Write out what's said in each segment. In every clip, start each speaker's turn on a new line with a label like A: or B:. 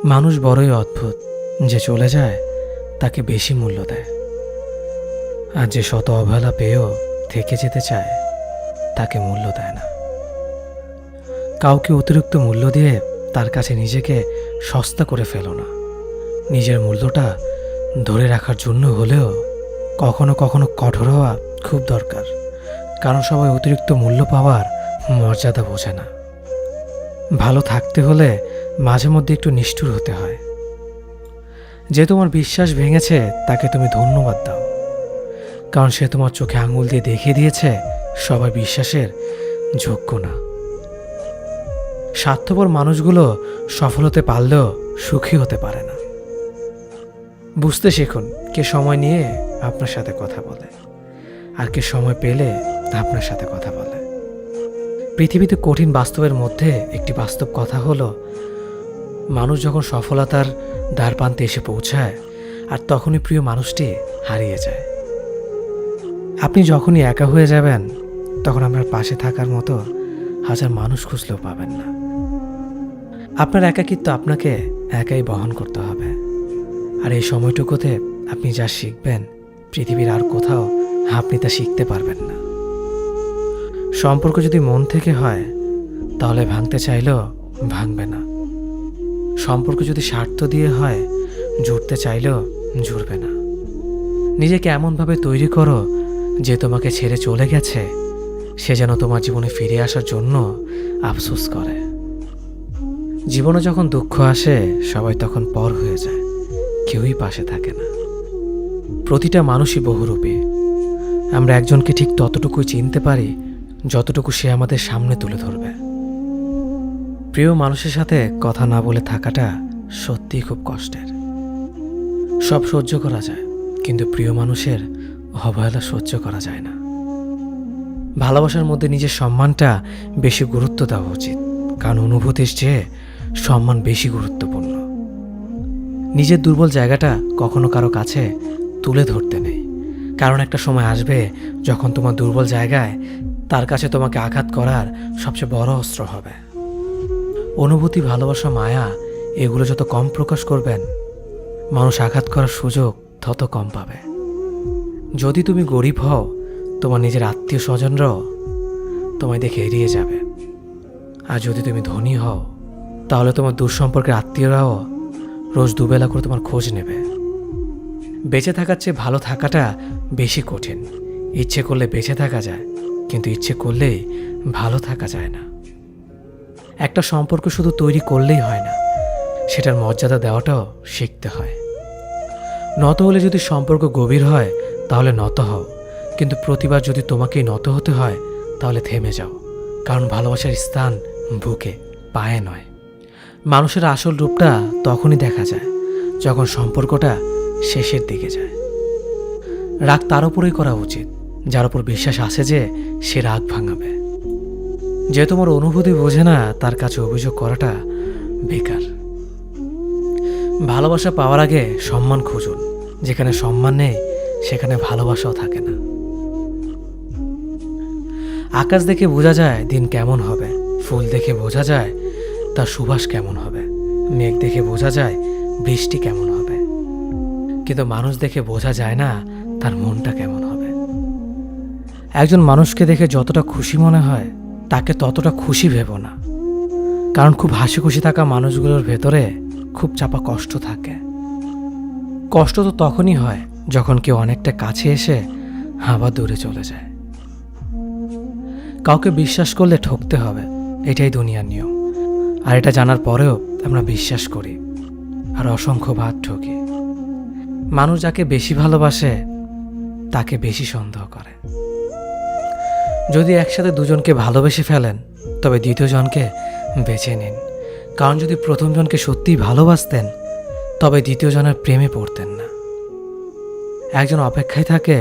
A: মানুষ বড়ই অদ্ভুত, যে চলে যায় তাকে বেশি মূল্য দেয়, আর যে শত অবহেলা পেয়েও থেকে যেতে চায় তাকে মূল্য দেয় না। কাউকে অতিরিক্ত মূল্য দিয়ে তার কাছে নিজেকে সস্তা করে ফেলো না। নিজের মূল্যটা ধরে রাখার জন্য হলেও কখনো কখনো কঠোর হওয়া খুব দরকার, কারণ সবাই অতিরিক্ত মূল্য পাওয়ার মর্যাদা বোঝে না। ভালো থাকতে হলে মাঝে মধ্যে একটু নিষ্ঠুর হতে হয়। যে তোমার বিশ্বাস ভেঙেছে তাকে তুমি ধন্যবাদ দাও, কারণ সে তোমার চোখে আঙুল দিয়ে দেখিয়ে দিয়েছে সবাই বিশ্বাসের যোগ্য না। স্বার্থপর মানুষগুলো সফল হতে পারলেও সুখী হতে পারে না। বুঝতে শিখুন কে সময় নিয়ে আপনার সাথে কথা বলে, আর কে সময় পেলে আপনার সাথে কথা বলে। পৃথিবীতে কঠিন বাস্তবের মধ্যে একটি বাস্তব কথা হলো, মানুষ যখন সফলতার দ্বারপ্রান্তে এসে পৌঁছায় আর তখনই প্রিয় মানুষটি হারিয়ে যায়। আপনি যখনই একা হয়ে যাবেন তখন আপনার পাশে থাকার মতো হাজার মানুষ খুঁজলেও পাবেন না। আপনার একাকিত্ব আপনাকে একাই বহন করতে হবে, আর এই সময়টুকুতে আপনি যা শিখবেন পৃথিবীর আর কোথাও আপনি তা শিখতে পারবেন না। সম্পর্ক যদি মন থেকে হয় তাহলে ভাঙতে চাইলেও ভাঙবে না। সম্পর্ক যদি স্বার্থ দিয়ে হয় জুড়তে চাইলেও জুড়বে না। নিজেকে এমনভাবে তৈরি করো যে তোমাকে ছেড়ে চলে গেছে সে যেন তোমার জীবনে ফিরে আসার জন্য আফসোস করে। জীবনে যখন দুঃখ আসে সবাই তখন পর হয়ে যায়, কেউই পাশে থাকে না। প্রতিটা মানুষই বহুরূপী। আমরা একজনকে ঠিক ততটুকুই চিনতে পারি যতটুকু সে আমাদের সামনে তুলে ধরবে। প্রিয় মানুষের সাথে কথা না বলে থাকাটা সত্যিই খুব কষ্টের। সব সহ্য করা যায়, কিন্তু প্রিয় মানুষের অবহেলা সহ্য করা যায় না। ভালোবাসার মধ্যে নিজের সম্মানটা বেশি গুরুত্ব দেওয়া উচিত, কারণ অনুভূতির চেয়ে সম্মান বেশি গুরুত্বপূর্ণ। নিজের দুর্বল জায়গাটা কখনো কারো কাছে তুলে ধরতে নেই, কারণ একটা সময় আসবে যখন তোমার দুর্বল জায়গায় তার কাছে তোমাকে আঘাত করার সবচেয়ে বড় অস্ত্র হবে। অনুভূতি, ভালোবাসা, মায়া এগুলো যত কম প্রকাশ করবেন মানুষ আঘাত করার সুযোগ তত কম পাবে। যদি তুমি গরিব হও তোমার নিজের আত্মীয় স্বজনরাও তোমায় দেখে এড়িয়ে যাবে, আর যদি তুমি ধনী হও তাহলে তোমার দূর সম্পর্কের আত্মীয়রাও রোজ দুবেলা করে তোমার খোঁজ নেবে। বেঁচে থাকার চেয়ে ভালো থাকাটা বেশি কঠিন। ইচ্ছে করলে বেঁচে থাকা যায়, কিন্তু ইচ্ছে করলেই ভালো থাকা যায় না। একটা সম্পর্ক শুধু তৈরি করলেই হয় না, সেটার মর্যাদা দেওয়াটাও শিখতে হয়। নত হলে যদি সম্পর্ক গভীর হয় তাহলে নত হও, কিন্তু প্রতিবার যদি তোমাকেই নত হতে হয় তাহলে থেমে যাও, কারণ ভালোবাসার স্থান বুকে, পায়ে নয়। মানুষের আসল রূপটা তখনই দেখা যায় যখন সম্পর্কটা শেষের দিকে যায়। রাগ তার উপরেই করা উচিত যার উপর বিশ্বাস আছে যে সে রাগ ভাঙাবে। যে তোমার অনুভূতি বোঝে না তার কাছে অভিযোগ করাটা বেকার। ভালোবাসা পাওয়ার আগে সম্মান খুঁজুন, যেখানে সম্মান নেই সেখানে ভালোবাসাও থাকে না। আকাশ দেখে বোঝা যায় দিন কেমন হবে, ফুল দেখে বোঝা যায় তার সুবাস কেমন হবে, মেঘ দেখে বোঝা যায় বৃষ্টি কেমন হবে, কিন্তু মানুষ দেখে বোঝা যায় না তার মনটা কেমন হবে। একজন মানুষকে দেখে যতটা খুশি মনে হয় তাকে ততটা খুশি ভেবো না, কারণ খুব হাসি খুশি থাকা মানুষগুলোর ভেতরে খুব চাপা কষ্ট থাকে। কষ্ট তো তখনই হয় যখন কেউ অনেকটা কাছে এসে আবার দূরে চলে যায়। কাউকে বিশ্বাস করলে ঠকতে হবে, এটাই দুনিয়ার নিয়ম। আর এটা জানার পরেও আমরা বিশ্বাস করি আর অসংখ্যবার ঠকি। মানুষ যাকে বেশি ভালোবাসে তাকে বেশি সন্দেহ করে। যদি একসাথে দুজনকে ভালোবেসে ফেলেন তবে দ্বিতীয় জনকে বেছে নিন, কারণ যদি প্রথম জনকে সত্যিই ভালোবাসতেন তবে দ্বিতীয় জনের প্রেমে পড়তেন না। একজন অপেক্ষায় থাকে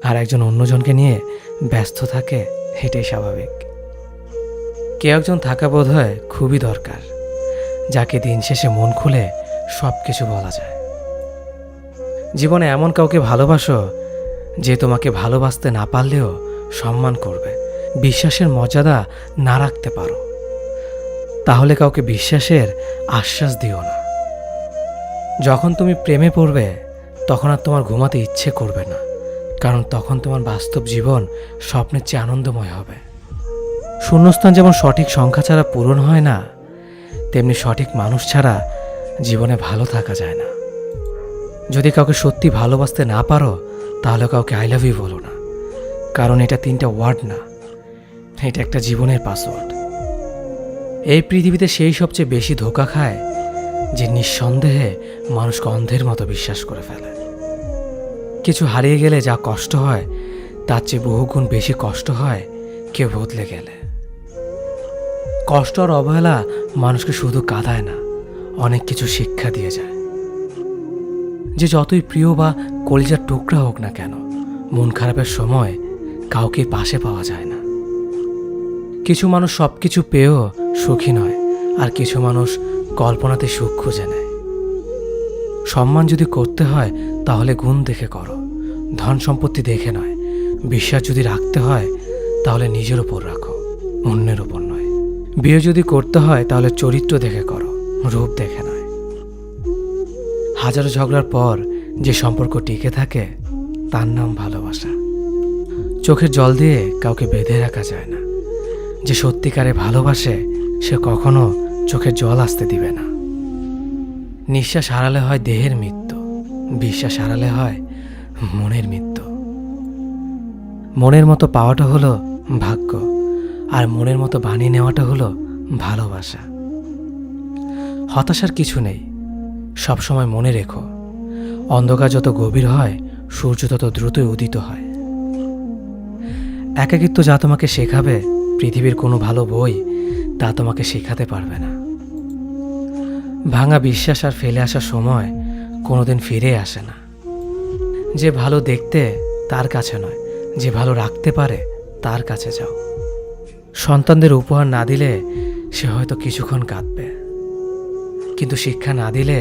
A: আর একজন অন্যজনকে নিয়ে ব্যস্ত থাকে, এটাই স্বাভাবিক। কে একজন থাকা বোধ হয় খুবই দরকার, যাকে দিন শেষে মন খুলে সব কিছু বলা যায়। জীবনে এমন কাউকে ভালোবাসো যে তোমাকে ভালোবাসতে না পারলেও সম্মান করবে, বিশ্বাসের মর্যাদা না রাখতে পারো তাহলে কাউকে বিশ্বাসের আশ্বাস দিও না, যখন তুমি প্রেমে পড়বে তখন আর তোমার ঘুমাতে ইচ্ছে করবে না, কারণ তখন তোমার বাস্তব জীবন স্বপ্নের চেয়ে আনন্দময় হবে। শূন্যস্থান যেমন সঠিক সংখ্যা ছাড়া পূরণ হয় না, তেমনি সঠিক মানুষ ছাড়া জীবনে ভালো থাকা যায় না। যদি কাউকে সত্যি ভালোবাসতে না পারো, তাহলে কাউকে আই লাভ ইউ বলো না, কারণ এটা 3টা ওয়ার্ড না, এটা একটা জীবনের পাসওয়ার্ড। এই পৃথিবীতে সেই সবচেয়ে বেশি ধোঁকা খায় যে নিঃসন্দেহে মানুষকে অন্ধের মতো বিশ্বাস করে ফেলে। কিছু হারিয়ে গেলে যা কষ্ট হয় তার চেয়ে বহুগুণ বেশি কষ্ট হয় কেউ বদলে গেলে। কষ্ট আর অবহেলা মানুষকে শুধু কাঁদায় না, অনেক কিছু শিক্ষা দিয়ে যায়। যে যতই প্রিয় বা কলিজার টুকরা হোক না কেন, মন খারাপের সময় কাউকে পাশে পাওয়া যায় না। কিছু মানুষ সব কিছু পেয়েও সুখী নয়, আর কিছু মানুষ কল্পনাতে সুখ খুঁজে নেয়। সম্মান যদি করতে হয় তাহলে গুণ দেখে করো, ধন সম্পত্তি দেখে নয়। বিশ্বাস যদি রাখতে হয় তাহলে নিজের ওপর রাখো, অন্যের ওপর নয়। বিয়ে যদি করতে হয় তাহলে চরিত্র দেখে করো, রূপ দেখে নয়। হাজারো ঝগড়ার পর যে সম্পর্ক টিকে থাকে তার নাম ভালোবাসা। চোখের জল দিয়ে কাউকে বেঁধে রাখা যায় না। যে সত্যিকারে ভালোবাসে সে কখনো চোখের জল আসতে দিবে না। নিঃশ্বাস হারালে হয় দেহের মৃত্যু, বিশ্বাস হারালে হয় মনের মৃত্যু। মনের মতো পাওয়াটা হলো ভাগ্য, আর মনের মতো বানিয়ে নেওয়াটা হলো ভালোবাসা। হতাশার কিছু নেই, সবসময় মনে রেখো, অন্ধকার যত গভীর হয় সূর্য তত দ্রুতই উদিত হয়। একাকিত্ব যা তোমাকে শেখাবে পৃথিবীর কোনো ভালো বই তা তোমাকে শেখাতে পারবে না। ভাঙা বিশ্বাস আর ফেলে আসার সময় কোনোদিন ফিরে আসে না। যে ভালো দেখতে তার কাছে নয়, যে ভালো রাখতে পারে তার কাছে যাও। সন্তানদের উপহার না দিলে সে হয়তো কিছুক্ষণ কাঁদবে, কিন্তু শিক্ষা না দিলে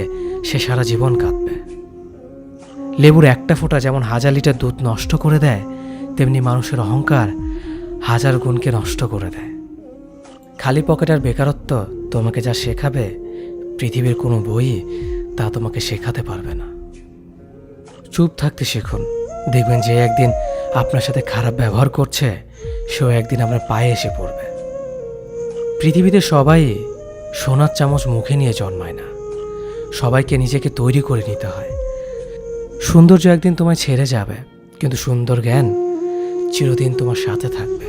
A: সে সারা জীবন কাঁদবে। লেবুর একটা ফোঁটা যেমন 1000 লিটার দুধ নষ্ট করে দেয়, তেমনি মানুষের অহংকার 1000 গুণকে নষ্ট করে দেয়। খালি পকেট আর বেকারত্ব তোমাকে যা শেখাবে পৃথিবীর কোনো বই তা তোমাকে শেখাতে পারবে না। চুপ থাকতে শিখুন, দেখবেন যে একদিন আপনার সাথে খারাপ ব্যবহার করছে সেও একদিন আপনার পায়ে এসে পড়বে। পৃথিবীতে সবাই সোনার চামচ মুখে নিয়ে জন্মায় না, সবাইকে নিজেকে তৈরি করে নিতে হয়। সৌন্দর্য একদিন তোমায় ছেড়ে যাবে, কিন্তু সুন্দর জ্ঞান চিরদিন তোমার সাথে থাকবে।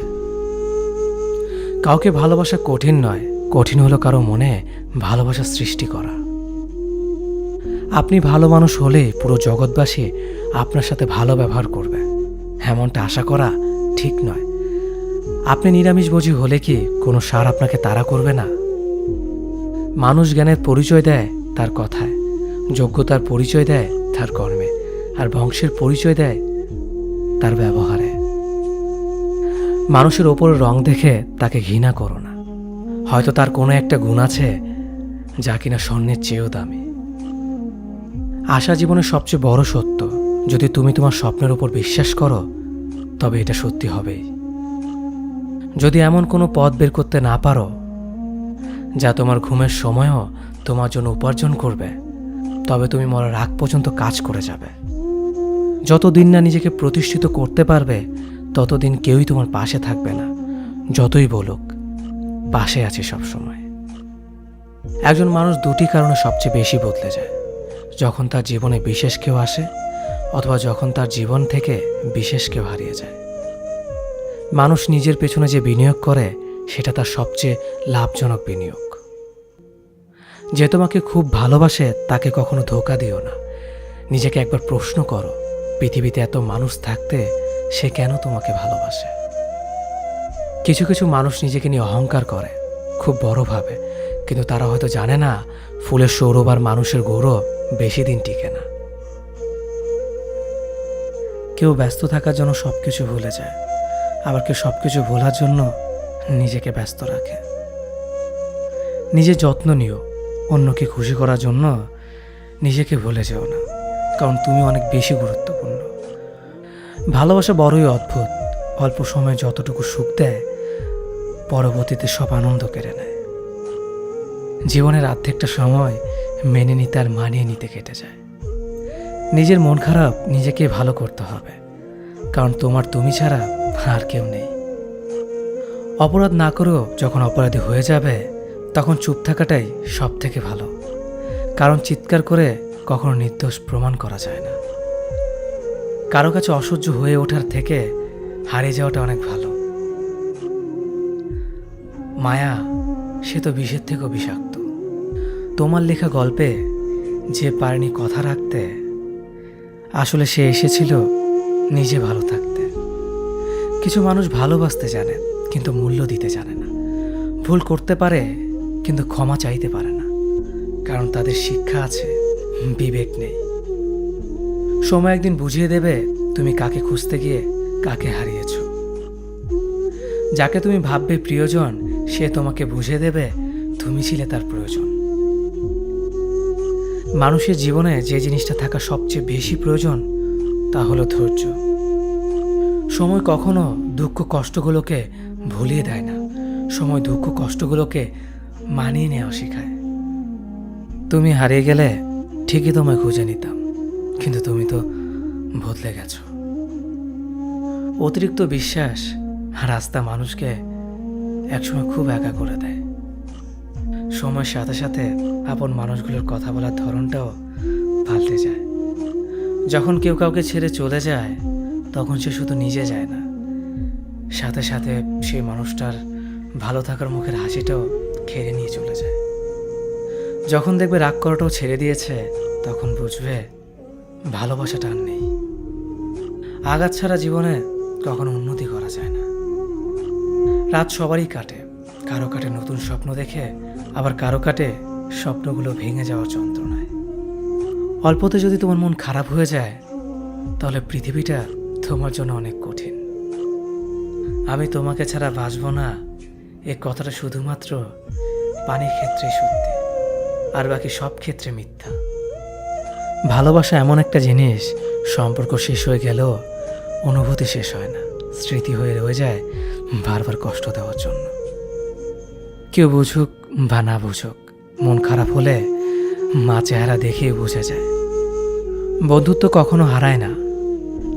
A: কাউকে ভালোবাসা কঠিন নয়, কঠিন হলো কারো মনে ভালোবাসা সৃষ্টি করা। আপনি ভালো মানুষ হলে পুরো জগৎবাসী আপনার সাথে ভালো ব্যবহার করবে, এমনটা আশা করা ঠিক নয়। আপনি নিরামিষভোজী হলে কি কোনো সার আপনাকে তাড়া করবে না? মানুষ জ্ঞানের পরিচয় দেয় তার কথায়, যোগ্যতার পরিচয় দেয় তার কর্মে, আর বংশের পরিচয় দেয় তার ব্যবহারে। মানুষের ওপরের রং দেখে তাকে ঘৃণা করো না, হয়তো তার কোনো একটা গুণ আছে যা কিনা স্বর্ণের চেয়েও দামি। আশা জীবনের সবচেয়ে বড় সত্য। যদি তুমি তোমার স্বপ্নের উপর বিশ্বাস করো তবে এটা সত্যি হবেই। যদি এমন কোনো পথ বের করতে না পারো যা তোমার ঘুমের সময়ও তোমার জন্য উপার্জন করবে, তবে তুমি মরার আগ পর্যন্ত কাজ করে যাবে। যতদিন না নিজেকে প্রতিষ্ঠিত করতে পারবে ততদিন কেউই তোমার পাশে থাকবে না, যতই বলুক পাশে আছে সবসময়। একজন মানুষ দুটি কারণে সবচেয়ে বেশি বদলে যায়: যখন তার জীবনে বিশেষ কেউ আসে, অথবা যখন তার জীবন থেকে বিশেষ কেউ হারিয়ে যায়। মানুষ নিজের পেছনে যে বিনিয়োগ করে সেটা তার সবচেয়ে লাভজনক বিনিয়োগ। যে তোমাকে খুব ভালোবাসে তাকে কখনো ধোঁকা দিও না। নিজেকে একবার প্রশ্ন করো, পৃথিবীতে এত মানুষ থাকতে সে কেন তোমাকে ভালোবাসে? কিছু কিছু মানুষ নিজেকে নিয়ে অহংকার করে, খুব বড় ভাবে, কিন্তু তারা হয়তো জানে না ফুলের সৌরভ আর মানুষের গৌরব বেশি দিন টিকে না। কেউ ব্যস্ত থাকার জন্য সবকিছু ভুলে যায়, আবার কেউ সবকিছু ভোলার জন্য নিজেকে ব্যস্ত রাখে। নিজের যত্ন নিও, অন্যকে খুশি করার জন্য নিজেকে ভুলে যেও না, কারণ তুমি অনেক বেশি গুরুত্বপূর্ণ। ভালোবাসা বড়ই অদ্ভুত, অল্প সময়ে যতটুকু সুখ দেয় পরবর্তীতে সব আনন্দ কেড়ে নেয়। জীবনের অর্ধেকটা সময় মেনে নিতে আর মানিয়ে নিতে কেটে যায়। নিজের মন খারাপ নিজেকে ভালো করতে হবে, কারণ তোমার তুমি ছাড়া আর কেউ নেই। অপরাধ না করেও যখন অপরাধী হয়ে যাবে, তখন চুপ থাকাটাই সব থেকে ভালো, কারণ চিৎকার করে কখনো নির্দোষ প্রমাণ করা যায় না। কারো কাছে অসহ্য হয়ে ওঠার থেকে হারিয়ে যাওয়াটা অনেক ভালো। মায়া সে তো বিষের থেকেও বিষাক্ত। তোমার লেখা গল্পে যে পারেনি কথা রাখতে, আসলে সে এসেছিল নিজে ভালো থাকতে। কিছু মানুষ ভালোবাসতে জানে কিন্তু মূল্য দিতে জানে না। ভুল করতে পারে কিন্তু ক্ষমা চাইতে পারে না, কারণ তাদের শিক্ষা আছে, বিবেক নেই। সময় একদিন বুঝিয়ে দেবে তুমি কাকে খুঁজতে গিয়ে কাকে হারিয়েছ। যাকে তুমি ভাববে প্রিয়জন, সে তোমাকে বুঝিয়ে দেবে তুমি ছিলে তার প্রয়োজন। মানুষের জীবনে যে জিনিসটা থাকা সবচেয়ে বেশি প্রয়োজন তা হলো ধৈর্য। সময় কখনো দুঃখ কষ্টগুলোকে ভুলিয়ে দেয় না, সময় দুঃখ কষ্টগুলোকে মানিয়ে নেওয়া শেখায়। তুমি হারিয়ে গেলে ঠিকই তোমায় খুঁজে নিতাম, কিন্তু তুমি তো বদলে গেছো। অতিরিক্ত বিশ্বাস আর আস্থা মানুষকে একসময় খুব একা করে দেয়। সময়ের সাথে সাথে আপন মানুষগুলোর কথা বলার ধরনটাও পাল্টে যায়। যখন কেউ কাউকে ছেড়ে চলে যায়, তখন সে শুধু নিজে যায় না, সাথে সাথে সেই মানুষটার ভালো থাকার মুখের হাসিটাও খেয়ে নিয়ে চলে যায়। যখন দেখবে রাগ করাটাও ছেড়ে দিয়েছে, তখন বুঝবে ভালোবাসাটা আর নেই। আঘাত ছাড়া জীবনে কখনো উন্নতি করা যায় না। রাত সবারই কাটে, কারো কাটে নতুন স্বপ্ন দেখে, আবার কারো কাটে স্বপ্নগুলো ভেঙে যাওয়ার যন্ত্রণায়। অল্পতে যদি তোমার মন খারাপ হয়ে যায়, তাহলে পৃথিবীটা তোমার জন্য অনেক কঠিন। আমি তোমাকে ছাড়া বাঁচব না, এ কথাটা শুধুমাত্র পানির ক্ষেত্রে সত্যি, আর বাকি সব ক্ষেত্রে মিথ্যা। ভালোবাসা এমন একটা জিনিস, সম্পর্ক শেষ হয়ে গেলেও অনুভূতি শেষ হয় না, স্মৃতি হয়ে রয়ে যায় বারবার কষ্ট দেওয়ার জন্য। কেউ বুঝুক বা না বুঝুক, মন খারাপ হলে মা চেহারা দেখেই বোঝা যায়। বন্ধুত্ব কখনো হারায় না,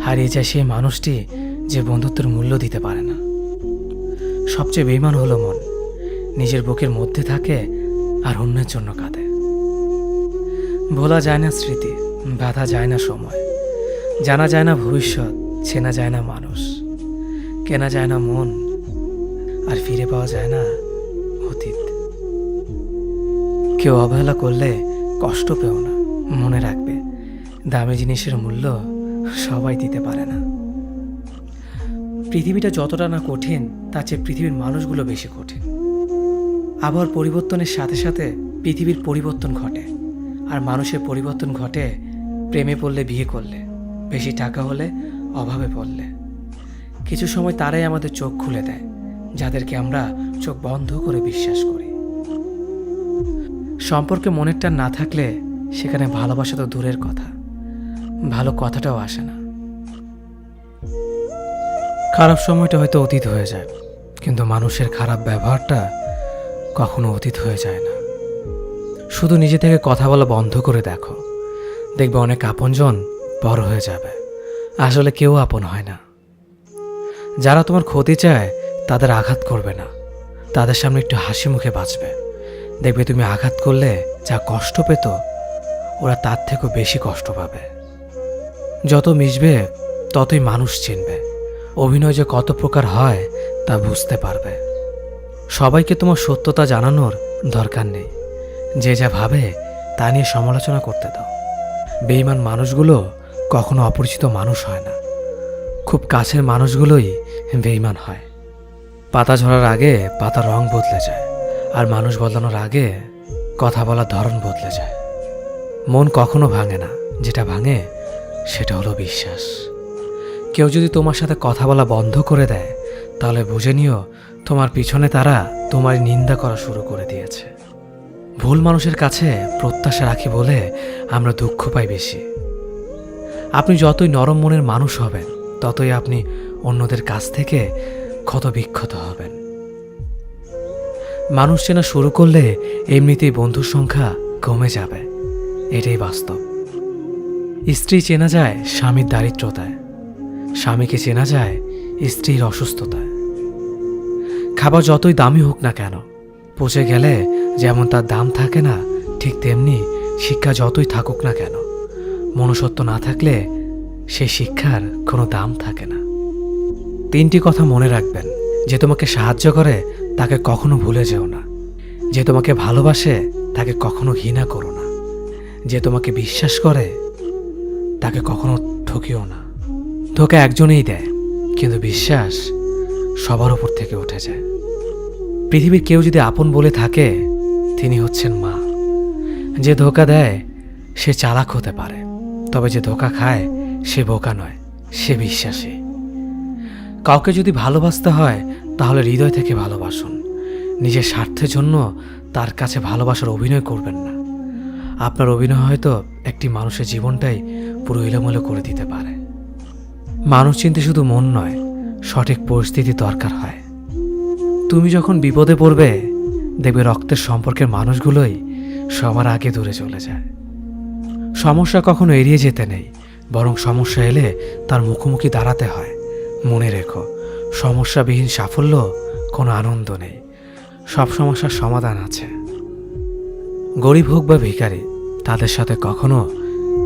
A: হারিয়ে যায় সেই মানুষটি যে বন্ধুত্বের মূল্য দিতে পারে না। সবচেয়ে বেইমান হলো মন, নিজের বুকের মধ্যে থাকে আর অন্যের জন্য কাঁদে। ভোলা যায় না স্মৃতি, বাধা যায় না সময়, জানা যায় না ভবিষ্যৎ, চেনা যায় না মানুষ, কেনা যায় না মন, আর ফিরে পাওয়া যায় না অতীত। কেউ অবহেলা করলে কষ্ট পেও না, মনে রাখবে দামি জিনিসের মূল্য সবাই দিতে পারে না। পৃথিবীটা যতটা না কঠিন, তার চেয়ে পৃথিবীর মানুষগুলো বেশি কঠিন। আবহাওয়ার পরিবর্তনের সাথে সাথে পৃথিবীর পরিবর্তন ঘটে, আর মানুষের পরিবর্তন ঘটে প্রেমে পড়লে, বিয়ে করলে, বেশি টাকা হলে, অভাবে পড়লে। কিছু সময় তারাই আমাদের চোখ খুলে দেয়, যাদেরকে আমরা চোখ বন্ধ করে বিশ্বাস করি। সম্পর্কে মনের টান না থাকলে সেখানে ভালোবাসা তো দূরের কথা, ভালো কথাটাও আসে না। খারাপ সময়টা হয়তো অতীত হয়ে যায়, কিন্তু মানুষের খারাপ ব্যবহারটা কখনো অতীত হয়ে যায় না। শুধু নিজে থেকে কথা বলা বন্ধ করে দেখো, দেখবে অনেক আপনজন বড় হয়ে যাবে। আসলে কেউ আপন হয় না। যারা তোমার ক্ষতি চায় তাদের আঘাত করবে না, তাদের সামনে একটু হাসি মুখে বাঁচবে। দেখবে তুমি আঘাত করলে যা কষ্ট পেত, ওরা তার থেকেও বেশি কষ্ট পাবে। যত মিশবে ততই মানুষ চিনবে, অভিনয় যে কত প্রকার হয় তা বুঝতে পারবে। সবাইকে তোমার সত্যতা জানানোর দরকার নেই, যে যা ভাবে তা নিয়ে সমালোচনা করতে দাও। বেঈমান মানুষগুলো কখনো অপরিচিত মানুষ হয় না, খুব কাছের মানুষগুলোই বেঈমান হয়। পাতা ঝরার আগে পাতার রং বদলে যায়, আর মানুষ বদলানোর আগে কথা বলার ধরন বদলে যায়। মন কখনো ভাঙে না, যেটা ভাঙে সেটা হলো বিশ্বাস। কেউ যদি তোমার সাথে কথা বলা বন্ধ করে দেয়, তাহলে বুঝে নিও তোমার পিছনে তারা তোমার নিন্দা করা শুরু করে দিয়েছে। ভুল মানুষের কাছে প্রত্যাশা রাখি বলে আমরা দুঃখ পাই বেশি। আপনি যতই নরম মনের মানুষ হবেন, ততই আপনি অন্যদের কাছ থেকে ক্ষত বিক্ষত হবেন। মানুষ চেনা শুরু করলে এমনিতেই বন্ধুর সংখ্যা কমে যাবে, এটাই বাস্তব। স্ত্রী চেনা যায় স্বামীর দারিদ্রতায়, স্বামীকে চেনা যায় স্ত্রীর অসুস্থতায়। খাবার যতই দামি হোক না কেন, পচে গেলে যেমন তার দাম থাকে না, ঠিক তেমনি শিক্ষা যতই থাকুক না কেন, মনুষ্যত্ব না থাকলে সেই শিক্ষার কোনো দাম থাকে না। 3টি কথা মনে রাখবেন। যে তোমাকে সাহায্য করে তাকে কখনো ভুলে যেও না। যে তোমাকে ভালোবাসে তাকে কখনো ঘৃণা করো না। যে তোমাকে বিশ্বাস করে তাকে কখনো ঠকিও না। ধোঁকা একজনেই দেয়, কিন্তু বিশ্বাস সবার উপর থেকে উঠে যায়। পৃথিবীর কেউ যদি আপন বলে থাকে, তিনি হচ্ছেন মা। যে ধোঁকা দেয় সে চালাক হতে পারে, তবে যে ধোঁকা খায় সে বোকা নয়, সে বিশ্বাসী। কাউকে যদি ভালোবাসতে হয় তাহলে হৃদয় থেকে ভালোবাসুন। নিজের স্বার্থের জন্য তার কাছে ভালোবাসার অভিনয় করবেন না। আপনার অভিনয় হয়তো একটি মানুষের জীবনটাই পুরো এলোমেলো করে দিতে পারে। মানুষ চিনতে শুধু মন নয়, সঠিক পরিস্থিতি দরকার হয়। তুমি যখন বিপদে পড়বে, দেখবে রক্তের সম্পর্কের মানুষগুলোই সবার আগে দূরে চলে যায়। সমস্যা কখনো এড়িয়ে যেতে নেই, বরং সমস্যা এলে তার মুখোমুখি দাঁড়াতে হয়। মনে রেখো, সমস্যাবিহীন সাফল্য কোনো আনন্দ নেই। সব সমস্যার সমাধান আছে। গরিব হোক বা ভিখারি, তাদের সাথে কখনো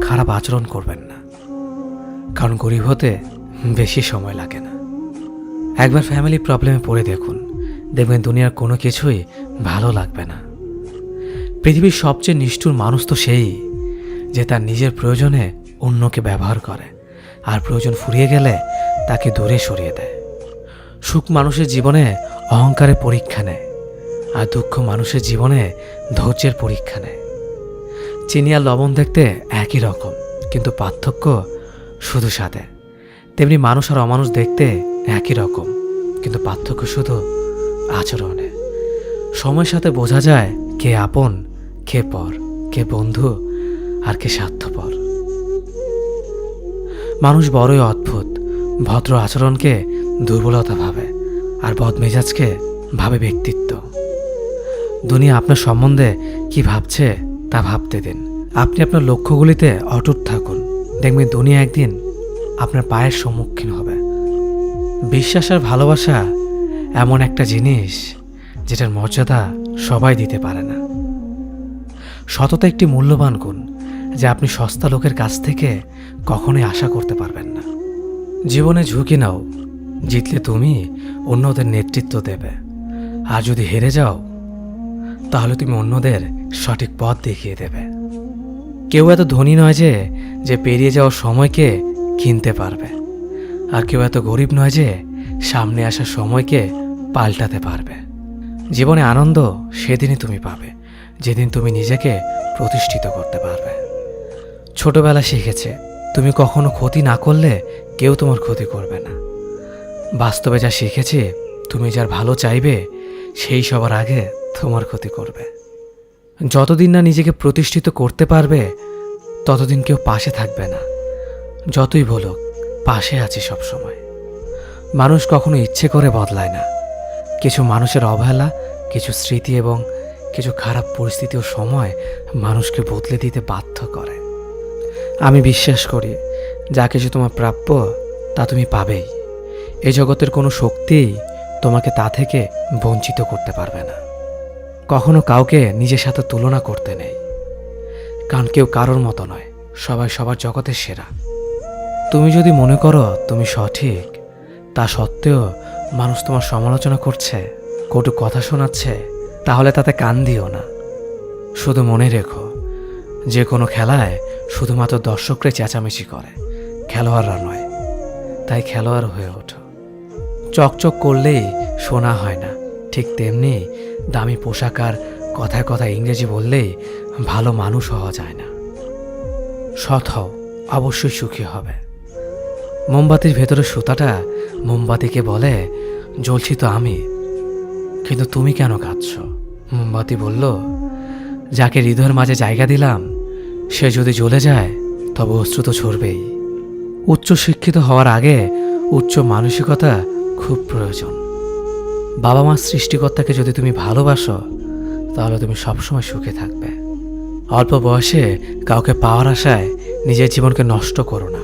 A: খারাপ আচরণ করবেন না, কারণ গরিব হতে বেশি সময় লাগে না। একবার ফ্যামিলি প্রবলেমে পড়ে দেখুন, দেখবেন দুনিয়ার কোনো কিছুই ভালো লাগবে না। পৃথিবীর সবচেয়ে নিষ্ঠুর মানুষ তো সেই, যে তার নিজের প্রয়োজনে অন্যকে ব্যবহার করে, আর প্রয়োজন ফুরিয়ে গেলে তাকে দূরে সরিয়ে দেয়। সুখ মানুষের জীবনে অহংকারের পরীক্ষা নেয়, আর দুঃখ মানুষের জীবনে ধৈর্যের পরীক্ষা নেয়। চিনি আর লবণ দেখতে একই রকম, কিন্তু পার্থক্য শুধু স্বাদে। তেমনি মানুষ আর অমানুষ দেখতে একই রকম, কিন্তু পার্থক্য শুধু আচরণে। সময়ের সাথে বোঝা যায় কে আপন, কে পর, কে বন্ধু আর কে স্বার্থপর। মানুষ বড়ই অদ্ভুত। ভদ্র আচরণকে দুর্বলতা ভাবে, আর বদমেজাজকে ভাবে ব্যক্তিত্ব। দুনিয়া আপনার সম্বন্ধে কি ভাবছে তা ভাবতে দিন। আপনি আপনার লক্ষ্যগুলিতে অটুট থাকুন, দেখবেন দুনিয়া একদিন আপনার পায়ের সম্মুখীন হবে। বিশ্বাস আর ভালোবাসা এমন একটা জিনিস যেটার মর্যাদা সবাই দিতে পারে না। সততা একটি মূল্যবান গুণ, যা আপনি সস্তা লোকের কাছ থেকে কখনোই আশা করতে পারবেন না। জীবনে ঝুঁকি নাও। জিতলে তুমি অন্যদের নেতৃত্ব দেবে, আর যদি হেরে যাও তাহলে তুমি অন্যদের সঠিক পথ দেখিয়ে দেবে। কেউ এত ধনী নয় যে পেরিয়ে যাওয়ার সময়কে কিনতে পারবে, আর কেউ এত গরিব নয় যে সামনে আসা সময়কে পাল্টাতে পারবে। জীবনে আনন্দ সেদিনই তুমি পাবে, যেদিন তুমি নিজেকে প্রতিষ্ঠিত করতে পারবে। ছোটবেলা শিখেছে, তুমি কখনো ক্ষতি না করলে কেউ তোমার ক্ষতি করবে না। বাস্তবে যা শিখেছি, তুমি যার ভালো চাইবে সেই সবার আগে তোমার ক্ষতি করবে। যতদিন না নিজেকে প্রতিষ্ঠিত করতে পারবে, ততদিন কেউ পাশে থাকবে না। যতই বলুক, পাশে আছি সবসময়। মানুষ কখনো ইচ্ছে করে বদলায় না। কিছু মানুষের অবহেলা, কিছু স্মৃতি এবং কিছু খারাপ পরিস্থিতি ও সময় মানুষকে বদলে দিতে বাধ্য করে। আমি বিশ্বাস করি, যা কিছু তোমার প্রাপ্য তা তুমি পাবেই। এই জগতের কোনো শক্তিই তোমাকে তা থেকে বঞ্চিত করতে পারবে না। কখনো কাউকে নিজের সাথে তুলনা করতে নেই, কারণ কেউ কারোর মতো নয়, সবাই সবার জগতের সেরা। তুমি যদি মনে করো তুমি সঠিক, তা সত্ত্বেও মানুষ তোমার সমালোচনা করছে, কটু কথা শোনাচ্ছে, তাহলে তাতে কান দিও না। শুধু মনে রেখো, যে কোনো খেলায় শুধুমাত্র দর্শকরাই চেঁচামেচি করে, খেলোয়াড়রা নয়। তাই খেলোয়াড় হয়ে ওঠো। চকচক করলেই শোনা হয় না, ঠিক তেমনি দামি পোশাক আর কথায় কথায় ইংরেজি বললেই ভালো মানুষ হওয়া যায় না। সৎ হও, অবশ্যই সুখী হবে। মোমবাতির ভেতরে সুতাটা মোমবাতিকে বলে, জ্বলছি তো আমি, কিন্তু তুমি কেন কাঁদছ? মোমবাতি বলল, যাকে হৃদয়ের মাঝে জায়গা দিলাম সে যদি জ্বলে যায় তবে অশ্রু তো ঝরবেই। উচ্চ শিক্ষিত হওয়ার আগে উচ্চ মানসিকতা খুব প্রয়োজন। বাবা মার সৃষ্টিকর্তাকে যদি তুমি ভালোবাসো, তাহলে তুমি সবসময় সুখে থাকবে। অল্প বয়সে কাউকে পাওয়ার আশায় নিজের জীবনকে নষ্ট করো না।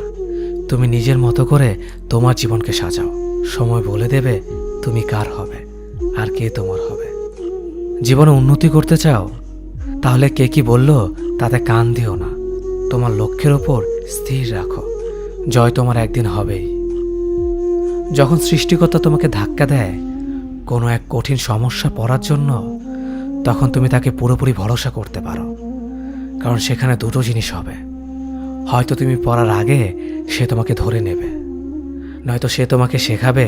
A: তুমি নিজের মতো করে তোমার জীবনকে সাজাও। সময় বলে দেবে তুমি কার হবে আর কে তোমার হবে। জীবনে উন্নতি করতে চাও? তাহলে কে কি বলল তাতে কান দিও না। তোমার লক্ষ্যের ওপর স্থির রাখো। জয় তোমার একদিন হবেই। যখন সৃষ্টিকর্তা তোমাকে ধাক্কা দেয় কোনো এক কঠিন সমস্যা পড়ার জন্য, তখন তুমি তাকে পুরোপুরি ভরসা করতে পারো। কারণ সেখানে দুটো জিনিস হবে, হয়তো তুমি পড়ার আগে সে তোমাকে ধরে নেবে, নয়তো সে তোমাকে শেখাবে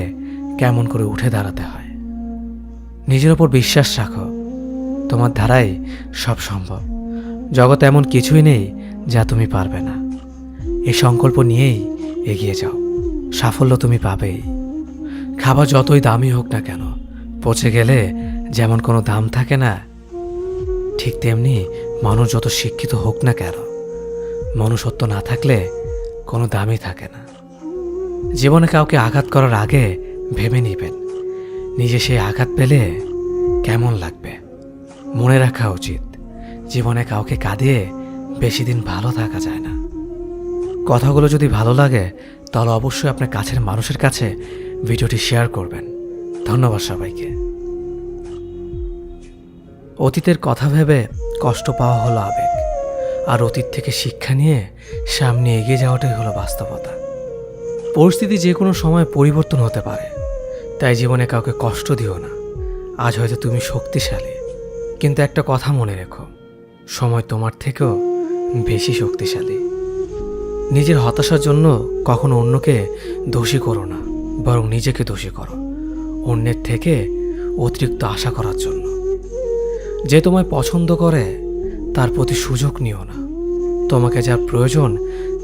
A: কেমন করে উঠে দাঁড়াতে হয়। নিজের ওপর বিশ্বাস রাখো, তোমার দ্বারাই সব সম্ভব। জগতে এমন কিছুই নেই যা তুমি পারবে না। এই সংকল্প নিয়েই এগিয়ে যাও, সাফল্য তুমি পাবেই। খাবার যতই দামি হোক না কেন, পচে গেলে যেমন কোনো দাম থাকে না, ঠিক তেমনি মানুষ যত শিক্ষিত হোক না কেন, মনুষ্যত্ব না থাকলে কোনো দামই থাকে না। জীবনে কাউকে আঘাত করার আগে ভেবে নিবেন নিজে সেই আঘাত পেলে কেমন লাগবে। মনে রাখা উচিত, জীবনে কাউকে কাঁদিয়ে বেশি দিন ভালো থাকা যায় না। কথাগুলো যদি ভালো লাগে তাহলে অবশ্যই আপনার কাছের মানুষের কাছে ভিডিওটি শেয়ার করবেন। ধন্যবাদ সবাইকে। অতীতের কথা ভেবে কষ্ট পাওয়া হলো আবেগ, আর অতীত থেকে শিক্ষা নিয়ে সামনে এগিয়ে যাওয়াটাই হলো বাস্তবতা। পরিস্থিতি যে কোনো সময় পরিবর্তন হতে পারে, তাই জীবনে কাউকে কষ্ট দিও না। আজ হয়তো তুমি শক্তিশালী, কিন্তু একটা কথা মনে রেখো, সময় তোমার থেকেও বেশি শক্তিশালী। নিজের হতাশার জন্য কখনো অন্যকে দোষী করো না, বরং নিজেকে দোষী করো অন্যের থেকে অতিরিক্ত আশা করার জন্য। যে তোমায় পছন্দ করে তার প্রতি সুযোগ নিও না। তোমাকে যার প্রয়োজন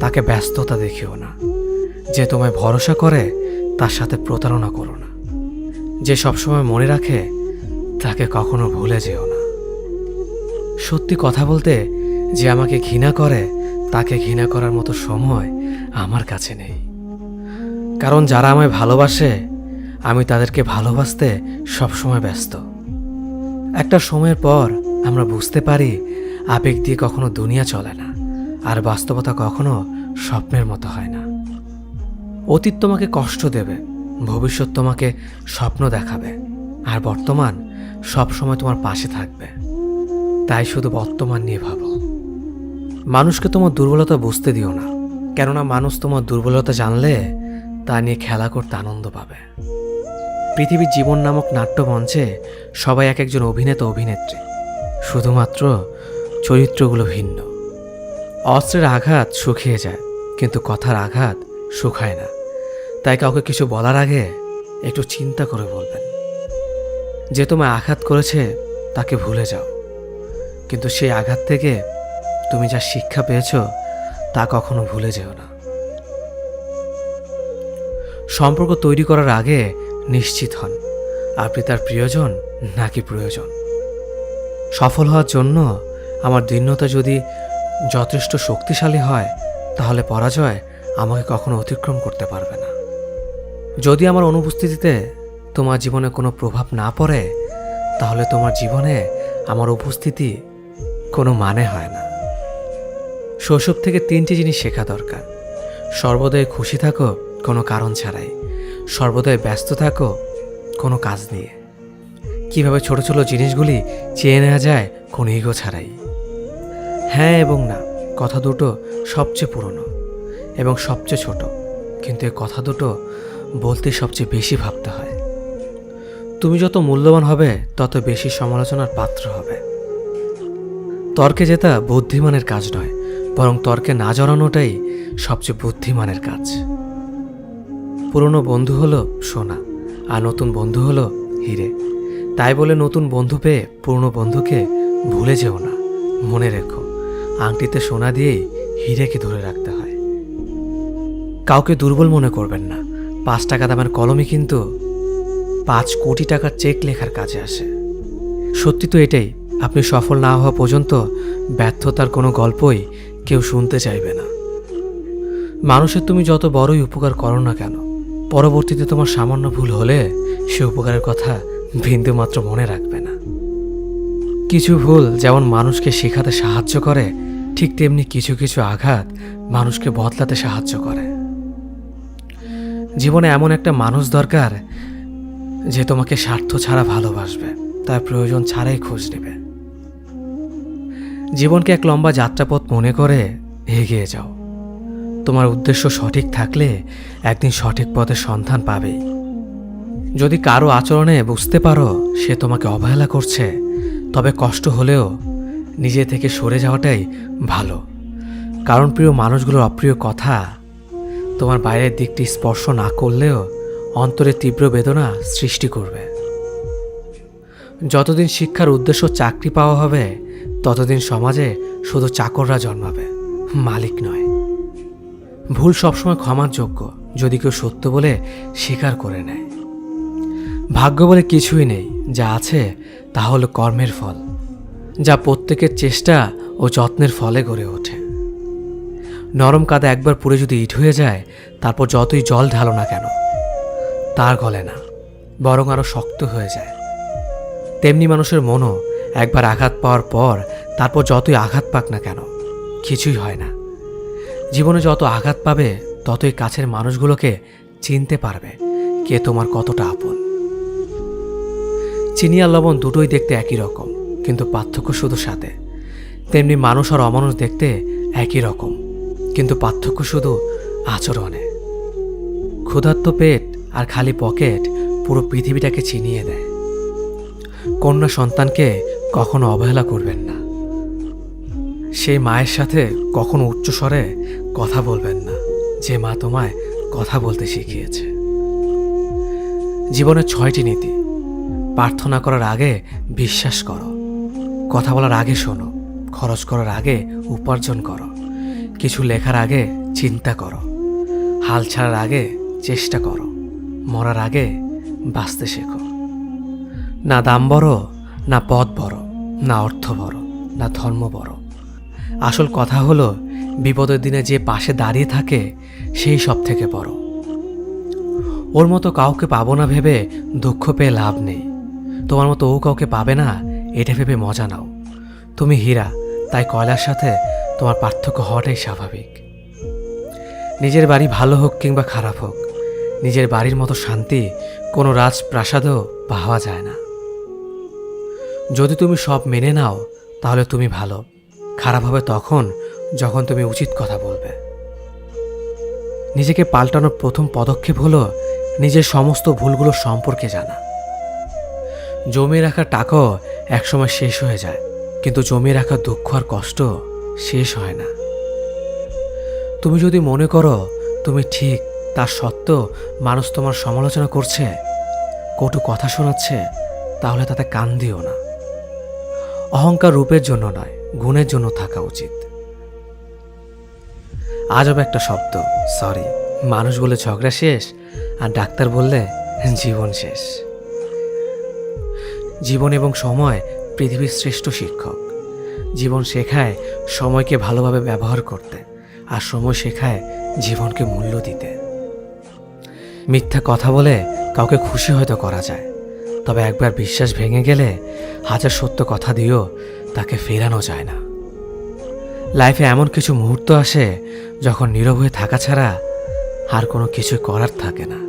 A: তাকে ব্যস্ততা দেখিও না। যে তোমায় ভরসা করে তার সাথে প্রতারণা করো না। যে সবসময় মনে রাখে তাকে কখনো ভুলে যেও না। সত্যি কথা বলতে, যে আমাকে ঘৃণা করে তাকে ঘৃণা করার মতো সময় আমার কাছে নেই। কারণ যারা আমায় ভালোবাসে আমি তাদেরকে ভালোবাসতে সবসময় ব্যস্ত। একটা সময়ের পর আমরা বুঝতে পারি আবেগ দিয়ে কখনো দুনিয়া চলে না, আর বাস্তবতা কখনো স্বপ্নের মতো হয় না। অতীত তোমাকে কষ্ট দেবে, ভবিষ্যৎ তোমাকে স্বপ্ন দেখাবে, আর বর্তমান সবসময় তোমার পাশে থাকবে। তাই শুধু বর্তমান নিয়ে ভাবো। মানুষকে তোমার দুর্বলতা বুঝতে দিও না, কেননা মানুষ তোমার দুর্বলতা জানলে তা নিয়ে খেলা করতে আনন্দ পাবে। পৃথিবীর জীবন নামক নাট্যমঞ্চে সবাই এক একজন অভিনেতা অভিনেত্রী, শুধুমাত্র চরিত্রগুলো ভিন্ন। অস্ত্রের আঘাত শুকিয়ে যায়, কিন্তু কথার আঘাত শুকায় না। তাই কাউকে কিছু বলার আগে একটু চিন্তা করে বলবেন। যে তোমায় আঘাত করেছে তাকে ভুলে যাও, কিন্তু সেই আঘাত থেকে তুমি যা শিক্ষা পেয়েছ তা কখনো ভুলে যেও না। সম্পর্ক তৈরি করার আগে নিশ্চিত হন আপনি তার প্রিয়জন নাকি প্রয়োজন। সফল হওয়ার জন্য আমার দৃঢ়তা যদি যথেষ্ট শক্তিশালী হয়, তাহলে পরাজয় আমাকে কখনো অতিক্রম করতে পারবে না। যদি আমার অনুপস্থিতিতে তোমার জীবনে কোনো প্রভাব না পড়ে, তাহলে তোমার জীবনে আমার উপস্থিতি কোনো মানে হয় না। শৈশব থেকে 3টি জিনিস শেখা দরকার। সর্বদাই খুশি থাকো কোনো কারণ ছাড়াই, সর্বদাই ব্যস্ত থাকো কোনো কাজ নিয়ে, কিভাবে ছোট ছোট জিনিসগুলি চেয়ে নেওয়া যায় কোনো ইগো ছাড়াই। হ্যাঁ এবং না কথা দুটো সবচেয়ে পুরনো এবং সবচেয়ে ছোট, কিন্তু এই কথা দুটো বলতে সবচেয়ে বেশি ভাবতে হয়। তুমি যত মূল্যবান হবে তত বেশি সমালোচনার পাত্র হবে। তর্কে জেতা বুদ্ধিমানের কাজ নয়, বরং তর্কে না জড়ানোটাই সবচেয়ে বুদ্ধিমানের কাজ। পুরনো বন্ধু হলো সোনা, আর নতুন বন্ধু হলো হিরে। তাই বলে নতুন বন্ধু পেয়ে পুরনো বন্ধুকে ভুলে যেও না। মনে রেখো, আংটিতে সোনা দিয়েই হিরেকে ধরে রাখতে হয়। কাউকে দুর্বল মনে করবেন না। 5 টাকা দামের কলমই কিন্তু 5 কোটি টাকার চেক লেখার কাজে আসে। সত্যি তো এটাই, আপনি সফল না হওয়া পর্যন্ত ব্যর্থতার কোনো গল্পই কেউ শুনতে চাইবে না। মানুষের তুমি যত বড়ই উপকার করো না কেন, পরবর্তীতে তোমার সামান্য ভুল হলে সে উপকারের কথা বিন্দু মাত্র মনে রাখবে না। কিছু ভুল যেমন মানুষকে শেখাতে সাহায্য করে, ঠিক তেমনি কিছু কিছু আঘাত মানুষকে বদলাতে সাহায্য করে। জীবনে এমন একটা মানুষ দরকার যে তোমাকে স্বার্থ ছাড়া ভালোবাসবে, তার প্রয়োজন ছাড়াই খোঁজ নেবে। জীবনকে এক লম্বা যাত্রাপথ মনে করে এগিয়ে যাও। তোমার উদ্দেশ্য সঠিক থাকলে একদিন সঠিক পথের সন্ধান পাবেই। যদি কারো আচরণে বুঝতে পারো সে তোমাকে অবহেলা করছে, তবে কষ্ট হলেও নিজে থেকে সরে যাওয়াটাই ভালো। কারণ প্রিয় মানুষগুলোর অপ্রিয় কথা তোমার বাইরের দিকটি স্পর্শ না করলেও অন্তরে তীব্র বেদনা সৃষ্টি করবে। যতদিন শিক্ষার উদ্দেশ্য চাকরি পাওয়া হবে, ততদিন সমাজে শুধু চাকররা জন্মাবে, মালিক নয়। ভুল সবসময় ক্ষমার যোগ্য যদি কেউ সত্য বলে স্বীকার করে নেয়। ভাগ্য বলে কিছুই নেই, যা আছে তা হলো কর্মের ফল, যা প্রত্যেকের চেষ্টা ও যত্নের ফলে গড়ে ওঠে। নরম কাদা একবার পুড়ে যদি ইট হয়ে যায়, তারপর যতই জল ঢালো না কেন তার গলে না, বরং আরও শক্ত হয়ে যায়। তেমনি মানুষের মনও একবার আঘাত পাওয়ার পর তারপর যতই আঘাত পাক না কেন কিছুই হয় না। জীবনে যত আঘাত পাবে ততই কাছের মানুষগুলোকে চিনতে পারবে কে তোমার কতটা আপন। চিনি আর লবণ দুটোই দেখতে একই রকম, কিন্তু পার্থক্য শুধু সাথে। তেমনি মানুষ আর অমানুষ দেখতে একই রকম, কিন্তু পার্থক্য শুধু আচরণে। ক্ষুধার্ত পেট আর খালি পকেট পুরো পৃথিবীটাকে চিনিয়ে দেয়। কন্যা সন্তানকে কখনো অবহেলা করবেন না। সেই মায়ের সাথে কখনো উচ্চস্বরে কথা বলবেন না, যে মা তোমায় কথা বলতে শিখিয়েছে। জীবনের 6টি নীতি। প্রার্থনা করার আগে বিশ্বাস করো, কথা বলার আগে শোনো, খরচ করার আগে উপার্জন করো, কিছু লেখার আগে চিন্তা করো, হাল ছাড়ার আগে চেষ্টা করো, মরার আগে বাঁচতে শেখো। না দাম বড়, না পদ বড়, না অর্থ বড়, না ধর্ম বড়। আসল কথা হলো বিপদের দিনে যে পাশে দাঁড়িয়ে থাকে সেই সব থেকে বড়। ওর মতো কাউকে পাবো না ভেবে দুঃখ পেয়ে লাভ নেই। তোমার মতো ও কাউকে পাবে না এটা ভেবে মজা নাও। তুমি হীরা, তাই কয়লার সাথে তোমার পার্থক্য হওয়াটাই স্বাভাবিক। নিজের বাড়ি ভালো হোক কিংবা খারাপ হোক, নিজের বাড়ির মতো শান্তি কোনো রাজপ্রাসাদেও পাওয়া যায় না। যদি তুমি সব মেনে নাও তাহলে তুমি ভালো। খারাপ হবে তখন যখন তুমি উচিত কথা বলবে। নিজেকে পাল্টানোর প্রথম পদক্ষেপ হলো নিজের সমস্ত ভুলগুলো সম্পর্কে জানা। জমিয়ে রাখা টাকাও একসময় শেষ হয়ে যায়, কিন্তু জমিয়ে রাখা দুঃখ আর কষ্ট শেষ হয় না। তুমি যদি মনে করো তুমি ঠিক, তার সত্ত্বেও মানুষ তোমার সমালোচনা করছে, কটু কথা শোনাচ্ছে, তাহলে তাতে কান দিও না। অহংকার রূপের জন্য নয়, গুণের জন্য থাকা উচিত। আজব একটা শব্দ সরি। মানুষ বলে ঝগড়া শেষ, আর ডাক্তার বললে জীবন শেষ। জীবন এবং সময় পৃথিবীর শ্রেষ্ঠ শিক্ষক। জীবন শেখায় সময়কে ভালোভাবে ব্যবহার করতে, আর সময় শেখায় জীবনকে মূল্য দিতে। মিথ্যা কথা বলে কাউকে খুশি হয়তো করা যায়, তবে একবার বিশ্বাস ভেঙে গেলে হাজার সত্য কথা দিয়েও তাকে ফেরানো যায় না। লাইফে এমন কিছু মুহূর্ত আসে যখন নীরব হয়ে থাকা ছাড়া আর কোনো কিছু করার থাকে না।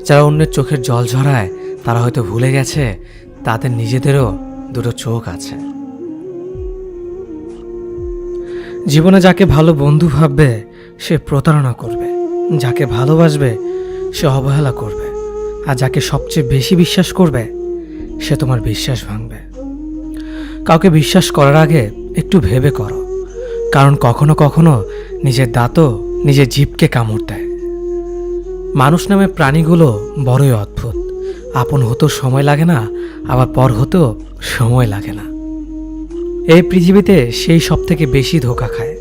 A: যারা অন্যের চোখের জল ঝরায় তারা হয়তো ভুলে গেছে তাদের নিজেদেরও দুটো চোখ আছে। জীবনে যাকে ভালো বন্ধু ভাববে সে প্রতারণা করবে, যাকে ভালোবাসবে সে অবহেলা করবে, আর যাকে সবচেয়ে বেশি বিশ্বাস করবে সে তোমার বিশ্বাস ভাঙবে। কাউকে বিশ্বাস করার আগে একটু ভেবে করো, কারণ কখনো কখনো নিজের দাঁতও নিজের জিভকে কামড় দেয়। মানুষ নামে প্রাণীগুলো বড়ই অদ্ভুত। আপন হতেও সময় লাগে না, আবার পর হতেও সময় লাগে না। এই পৃথিবীতে সেই সব থেকে বেশি ধোঁকা খায়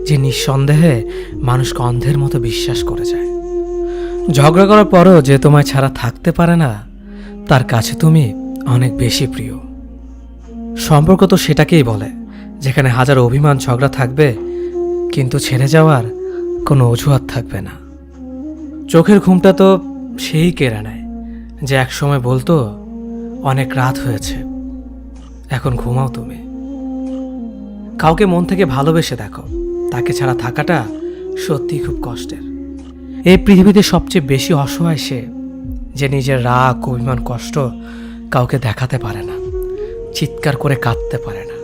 A: যে নিঃসন্দেহে মানুষকে অন্ধের মতো বিশ্বাস করে যায়। ঝগড়া করার পরও যে তোমায় ছাড়া থাকতে পারে না, তার কাছে তুমি অনেক বেশি প্রিয়। সম্পর্ক তো সেটাকেই বলে যেখানে হাজার অভিমান ঝগড়া থাকবে, কিন্তু ছেড়ে যাওয়ার কোনো অজুহাত থাকবে না। চোখের ঘুমটা তো সেই কেড়ে নেয় যে একসময় বলতো অনেক রাত হয়েছে, এখন ঘুমাও তুমি। কাউকে মন থেকে ভালোবেসে দেখো, তাকে ছাড়া থাকাটা সত্যিই খুব কষ্টের। এই পৃথিবীতে সবচেয়ে বেশি অসহায় সে, যে নিজের রাগ, অভিমান, কষ্ট কাউকে দেখাতে পারে না, চিৎকার করে কাঁদতে পারে না,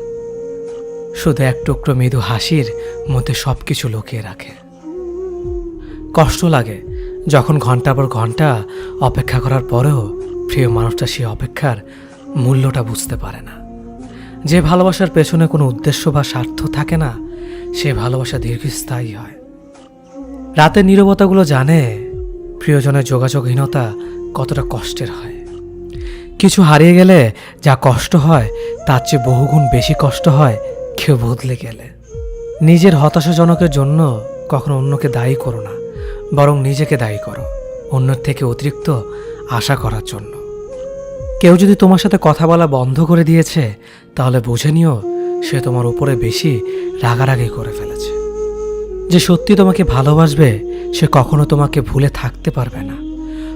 A: শুধু এক টুকরো মৃদু হাসির মধ্যে সব কিছু লুকিয়ে রাখে। কষ্ট লাগে যখন ঘন্টার পর ঘন্টা অপেক্ষা করার পরেও প্রিয় মানুষটা সেই অপেক্ষার মূল্যটা বুঝতে পারে না। যে ভালোবাসার পেছনে কোনো উদ্দেশ্য বা স্বার্থ থাকে না, সে ভালোবাসা দীর্ঘস্থায়ী হয়। রাতের নীরবতাগুলো জানে প্রিয়জনের যোগাযোগহীনতা কতটা কষ্টের হয়। কিছু হারিয়ে গেলে যা কষ্ট হয় তার চেয়ে বহুগুণ বেশি কষ্ট হয় কেউ বদলে গেলে। নিজের হতাশাজনকের জন্য কখনো অন্যকে দায়ী করো না, বরং নিজেকে দায়ী করো অন্যের থেকে অতিরিক্ত আশা করার জন্য। কেউ যদি তোমার সাথে কথা বলা বন্ধ করে দিয়েছে, তাহলে বুঝে নিও সে তোমার উপরে বেশি রাগারাগি করে ফেলেছে। যে সত্যি তোমাকে ভালোবাসবে সে কখনো তোমাকে ভুলে থাকতে পারবে না।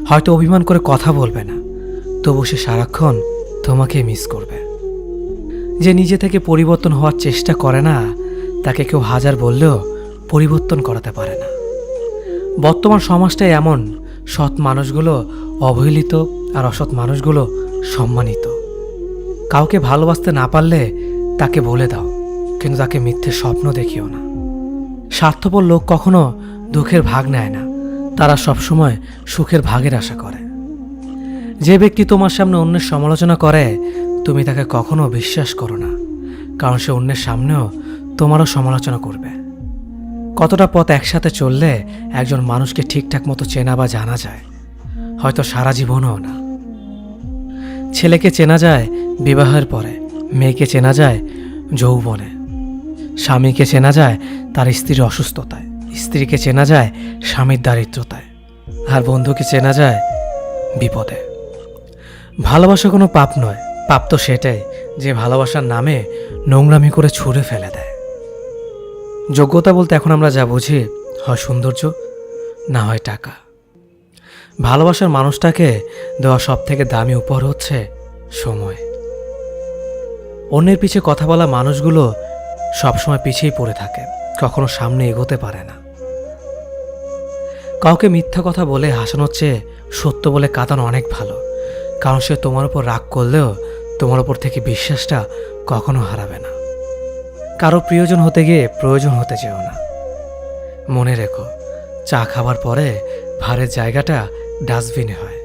A: হয়তো অভিমান করে কথা বলবে না, তবু সে সারাক্ষণ তোমাকে মিস করবে। যে নিজে থেকে পরিবর্তন হওয়ার চেষ্টা করে না, তাকে কেউ হাজার বললেও পরিবর্তন করাতে পারে না। বর্তমান সমাজটাই এমন, সৎ মানুষগুলো অবহেলিত আর অসৎ মানুষগুলো সম্মানিত। কাউকে ভালোবাসতে না পারলে তাকে বলে দাও, কিন্তু তাকে মিথ্যে স্বপ্ন দেখিও না। স্বার্থপর লোক কখনো দুঃখের ভাগ নেয় না, তারা সবসময় সুখের ভাগের আশা করে। যে ব্যক্তি তোমার সামনে অন্যের সমালোচনা করে, তুমি তাকে কখনো বিশ্বাস করো না, কারণ সে অন্যের সামনেও তোমারও সমালোচনা করবে। কতটা পথ একসাথে চললে একজন মানুষকে ঠিকঠাক মতো চেনা বা জানা যায়, হয়তো সারা জীবনও না। ছেলেকে চেনা যায় বিবাহের পরে, মেয়েকে চেনা যায় যৌবনে, স্বামীকে চেনা যায় তার স্ত্রীর অসুস্থতায়, স্ত্রীকে চেনা যায় স্বামীর দারিদ্রতায়, আর বন্ধুকে চেনা যায় বিপদে। ভালোবাসা কোনো পাপ নয়, পাপ তো সেটাই যে ভালোবাসার নামে নোংরামি করে ছুঁড়ে ফেলে দেয়। যোগ্যতা বলতে এখন আমরা যা বুঝি, হয় সৌন্দর্য, না হয় টাকা। ভালোবাসার মানুষটাকে দেওয়া সব থেকে দামি উপহার হচ্ছে সময়। অন্যের পিছে কথা বলা মানুষগুলো সবসময় পিছিয়ে পড়ে থাকে, কখনো সামনে এগোতে পারে না। কাউকে মিথ্যা কথা বলে হাসানোর চেয়ে সত্য বলে কাঁদানো অনেক ভালো, কারণ সে তোমার উপর রাগ করলেও তোমার উপর থেকে বিশ্বাসটা কখনো হারাবে না। কারো প্রিয়জন হতে গিয়ে প্রয়োজন হতে যেও না। মনে রেখো, চা খাবার পরে ভারের জায়গাটা ডাস্টবিনে হয়।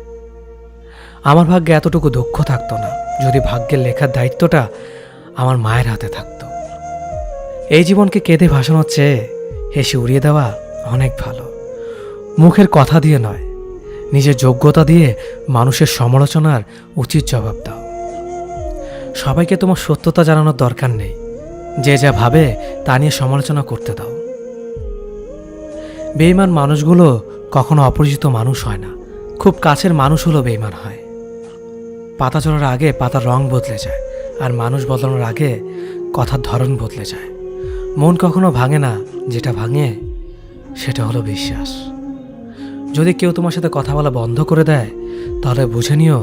A: আমার ভাগ্যে এতটুকু দুঃখ থাকতো না যদি ভাগ্যের লেখার দায়িত্বটা আমার মায়ের হাতে থাকতো। এই জীবনকে কেঁদে ভাসানোর চেয়ে হেসে উড়িয়ে দেওয়া অনেক ভালো। মুখের কথা দিয়ে নয়, নিজের যোগ্যতা দিয়ে মানুষের সমালোচনার উচিত জবাব দাও। সবাইকে তোমার সত্যতা জানানোর দরকার নেই, যে যা ভাবে তা নিয়ে সমালোচনা করতে দাও। বেঈমান মানুষগুলো কখনো অপরিচিত মানুষ হয় না, খুব কাছের মানুষ হলো বেঈমান হয়। পাতা ঝরার আগে পাতার রং বদলে যায়, আর মানুষ বদলানোর আগে কথার ধরন বদলে যায়। মন কখনো ভাঙে না, যেটা ভাঙে সেটা হলো বিশ্বাস। যদি কেউ তোমার সাথে কথা বলা বন্ধ করে দেয়, তাহলে বুঝে নিও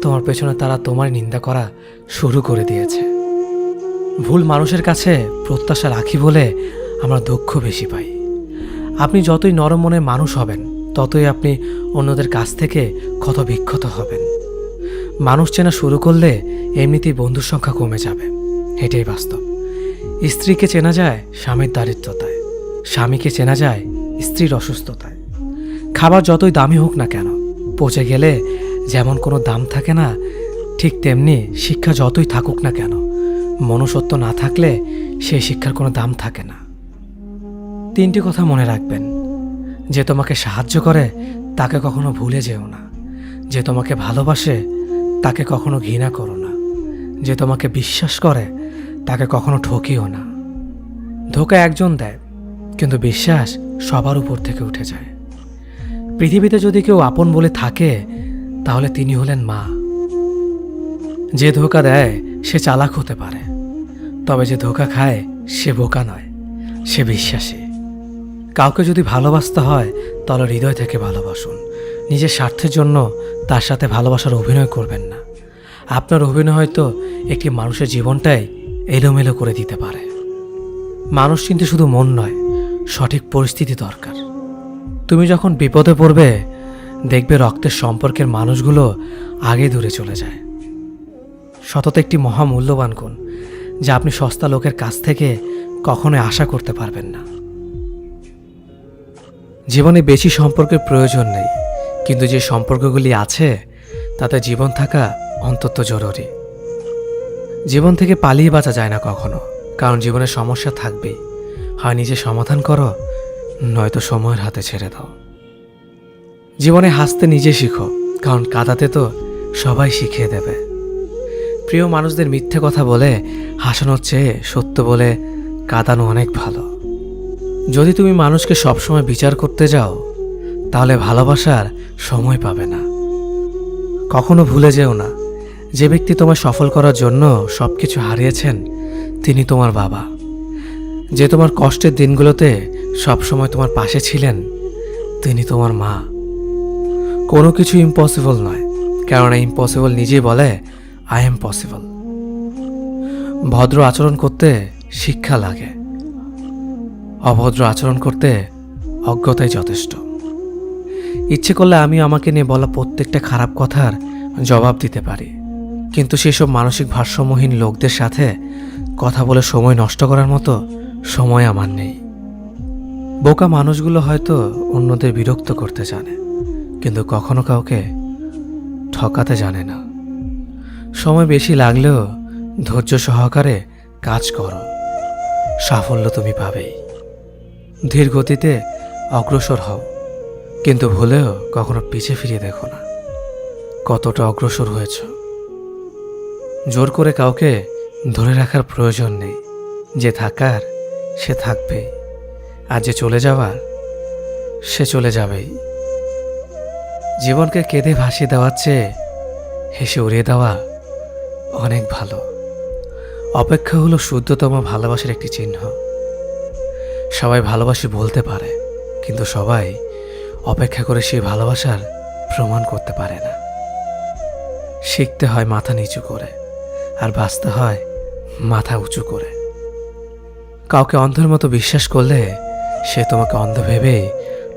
A: তোমার পেছনে তারা তোমার নিন্দা করা শুরু করে দিয়েছে। ভুল মানুষের কাছে প্রত্যাশা রাখি বলে আমরা দুঃখ বেশি পাই। আপনি যতই নরম মনের মানুষ হবেন, ততই আপনি অন্যদের কাছ থেকে ক্ষত বিক্ষত হবেন। মানুষ চেনা শুরু করলে এমনিতেই বন্ধুর সংখ্যা কমে যাবে, এটাই বাস্তব। স্ত্রীকে চেনা যায় স্বামীর দারিদ্রতায়, স্বামীকে চেনা যায় স্ত্রীর অসুস্থতায়। খাবার যতই দামি হোক না কেন, পচে গেলে যেমন কোনো দাম থাকে না, ঠিক তেমনি শিক্ষা যতই থাকুক না কেন, মনুষ্যত্ব না থাকলে সেই শিক্ষার কোনো দাম থাকে না। 3টি কথা মনে রাখবেন: যে তোমাকে সাহায্য করে তাকে কখনো ভুলে যেও না, যে তোমাকে ভালোবাসে তাকে কখনো ঘৃণা করো না, যে তোমাকে বিশ্বাস করে তাকে কখনো ঠকিও না। ধোঁকা একজন দেয়, কিন্তু বিশ্বাস সবার উপর থেকে উঠে যায়। পৃথিবীতে যদি কেউ আপন বলে থাকে, তাহলে তিনি হলেন মা। যে ধোঁকা দেয় সে চালাক হতে পারে, তবে যে ধোঁকা খায় সে বোকা নয়, সে বিশ্বাসী। কাউকে যদি ভালোবাসতে হয় তাহলে হৃদয় থেকে ভালোবাসুন। নিজের স্বার্থের জন্য তার সাথে ভালোবাসার অভিনয় করবেন না। আপনার অভিনয় হয়তো একটি মানুষের জীবনটাই এলোমেলো করে দিতে পারে। মানুষ চিনতে শুধু মন নয়, সঠিক পরিস্থিতি দরকার। তুমি যখন বিপদে পড়বে, দেখবে রক্তের সম্পর্কের মানুষগুলো আগে দূরে চলে যায়। সততা একটি মহামূল্যবান গুণ, যা আপনি সস্তা লোকের কাছ থেকে কখনোই আশা করতে পারবেন না। জীবনে বেশি সম্পর্কের প্রয়োজন নেই, কিন্তু যে সম্পর্কগুলি আছে তাতে জীবন থাকা অন্তত জরুরি। জীবন থেকে পালিয়ে বাঁচা যায় না কখনো, কারণ জীবনের সমস্যা থাকবেই। হয় নিজে সমাধান করো, নয়তো সময়ের হাতে ছেড়ে দাও। জীবনে হাসতে নিজে শিখো, কারণ কাঁদাতে তো সবাই শিখিয়ে দেবে। প্রিয় মানুষদের মিথ্যে কথা বলে হাসানোর চেয়ে সত্য বলে কাঁদানো অনেক ভালো। যদি তুমি মানুষকে সবসময় বিচার করতে যাও, তাহলে ভালোবাসার সময় পাবে না। কখনো ভুলে যেও না, যে ব্যক্তি তোমায় সফল করার জন্য সবকিছু হারিয়েছেন, তিনি তোমার বাবা। যে তোমার কষ্টের দিনগুলোতে সবসময় তোমার পাশে ছিলেন, তিনি তোমার মা। কোনো কিছু ইম্পসিবল নয়, কেননা ইম্পসিবল নিজেই বলে আই এম পসিবল। ভদ্র আচরণ করতে শিক্ষা লাগে, অভদ্র আচরণ করতে অজ্ঞতাই যথেষ্ট। ইচ্ছে করলে আমি আমাকে নিয়ে বলা প্রত্যেকটা খারাপ কথার জবাব দিতে পারি, কিন্তু সেসব মানসিক ভারসাম্যহীন লোকদের সাথে কথা বলে সময় নষ্ট করার মতো সময় আমার নেই। বোকা মানুষগুলো হয়তো অন্যদের বিরক্ত করতে জানে, কিন্তু কখনো কাউকে ঠকাতে জানে না। সময় বেশি লাগলেও ধৈর্য সহকারে কাজ করো, সাফল্য তুমি পাবেই। ধীর গতিতে অগ্রসর হও, কিন্তু ভুলেও কখনো পিছে ফিরিয়ে দেখো না কতটা অগ্রসর হয়েছ। জোর করে কাউকে ধরে রাখার প্রয়োজন নেই। যে থাকার সে থাকবেই, আর যে চলে যাওয়ার সে চলে যাবেই। জীবনকে কেঁদে ভাসিয়ে দেওয়ার চেয়ে হেসে উড়িয়ে দেওয়া অনেক ভালো। অপেক্ষা হলো শুদ্ধতম ভালোবাসার একটি চিহ্ন। সবাই ভালোবাসি বলতে পারে, কিন্তু সবাই অপেক্ষা করে সেই ভালোবাসার প্রমাণ করতে পারে না। শিখতে হয় মাথা নিচু করে, আর বাঁচতে হয় মাথা উঁচু করে। কাউকে অন্ধের মতো বিশ্বাস করলে সে তোমাকে অন্ধ ভেবেই